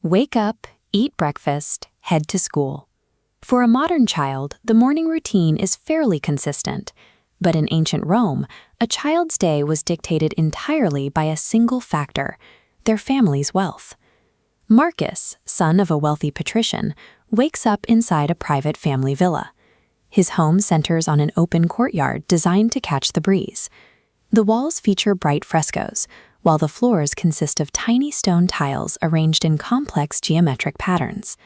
Wake up, eat breakfast, head to school. For a modern child, the morning routine is fairly consistent. But in ancient Rome, a child's day was dictated entirely by a single factor: their family's wealth. Marcus, son of a wealthy patrician, wakes up inside a private family villa. His home centers on an open courtyard designed to catch the breeze. The walls feature bright frescoes, while the floors consist of tiny stone tiles arranged in complex geometric patterns.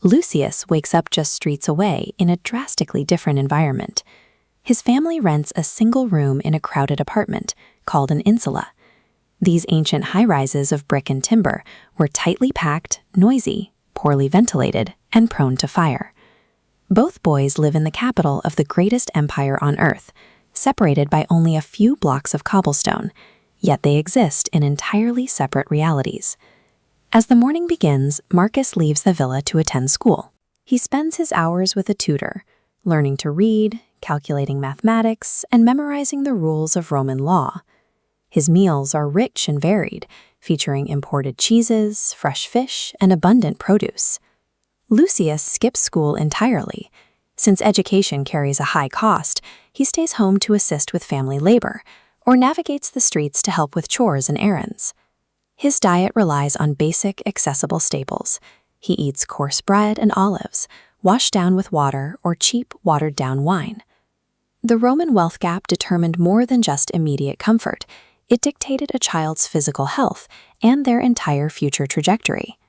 Lucius wakes up just streets away in a drastically different environment. His family rents a single room in a crowded apartment, called an insula. These ancient high-rises of brick and timber were tightly packed, noisy, poorly ventilated, and prone to fire. Both boys live in the capital of the greatest empire on Earth, separated by only a few blocks of cobblestone, yet they exist in entirely separate realities. As the morning begins, Marcus leaves the villa to attend school. He spends his hours with a tutor, learning to read, calculating mathematics, and memorizing the rules of Roman law. His meals are rich and varied, featuring imported cheeses, fresh fish, and abundant produce. Lucius skips school entirely. Since education carries a high cost, he stays home to assist with family labor, or navigates the streets to help with chores and errands. His diet relies on basic, accessible staples. He eats coarse bread and olives, washed down with water or cheap, watered-down wine. The Roman wealth gap determined more than just immediate comfort. It dictated a child's physical health and their entire future trajectory.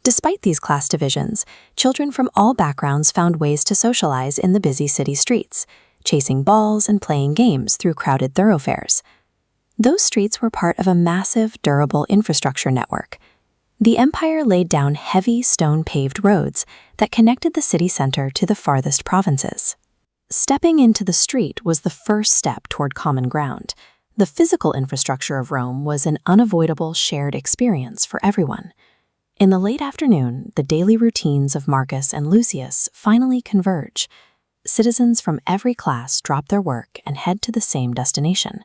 Despite these class divisions, children from all backgrounds found ways to socialize in the busy city streets, chasing balls and playing games through crowded thoroughfares. Those streets were part of a massive, durable infrastructure network. The empire laid down heavy stone-paved roads that connected the city center to the farthest provinces. Stepping into the street was the first step toward common ground. The physical infrastructure of Rome was an unavoidable shared experience for everyone. In the late afternoon, the daily routines of Marcus and Lucius finally converge. Citizens from every class drop their work and head to the same destination.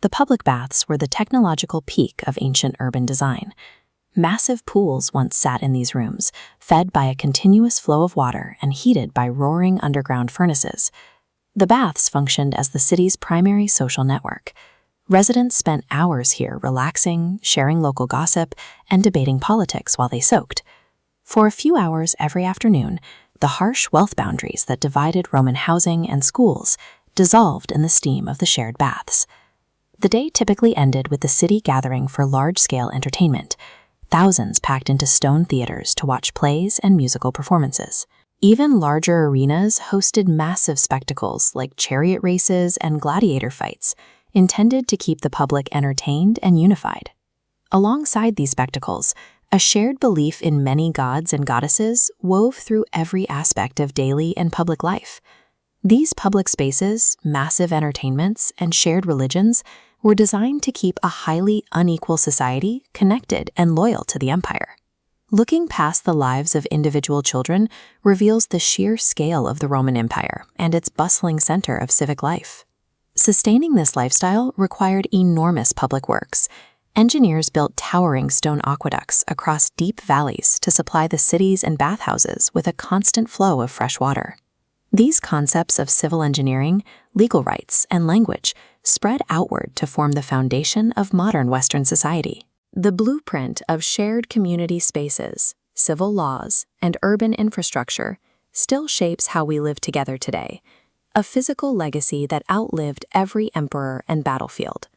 The public baths were the technological peak of ancient urban design. Massive pools once sat in these rooms, fed by a continuous flow of water and heated by roaring underground furnaces. The baths functioned as the city's primary social network. Residents spent hours here relaxing, sharing local gossip, and debating politics while they soaked. For a few hours every afternoon, the harsh wealth boundaries that divided Roman housing and schools dissolved in the steam of the shared baths. The day typically ended with the city gathering for large-scale entertainment. Thousands packed into stone theaters to watch plays and musical performances. Even larger arenas hosted massive spectacles like chariot races and gladiator fights, intended to keep the public entertained and unified. Alongside these spectacles, a shared belief in many gods and goddesses wove through every aspect of daily and public life. These public spaces, massive entertainments, and shared religions were designed to keep a highly unequal society connected and loyal to the empire. Looking past the lives of individual children reveals the sheer scale of the Roman Empire and its bustling center of civic life. Sustaining this lifestyle required enormous public works. Engineers built towering stone aqueducts across deep valleys to supply the cities and bathhouses with a constant flow of fresh water. These concepts of civil engineering, legal rights, and language spread outward to form the foundation of modern Western society. The blueprint of shared community spaces, civil laws, and urban infrastructure still shapes how we live together today, a physical legacy that outlived every emperor and battlefield.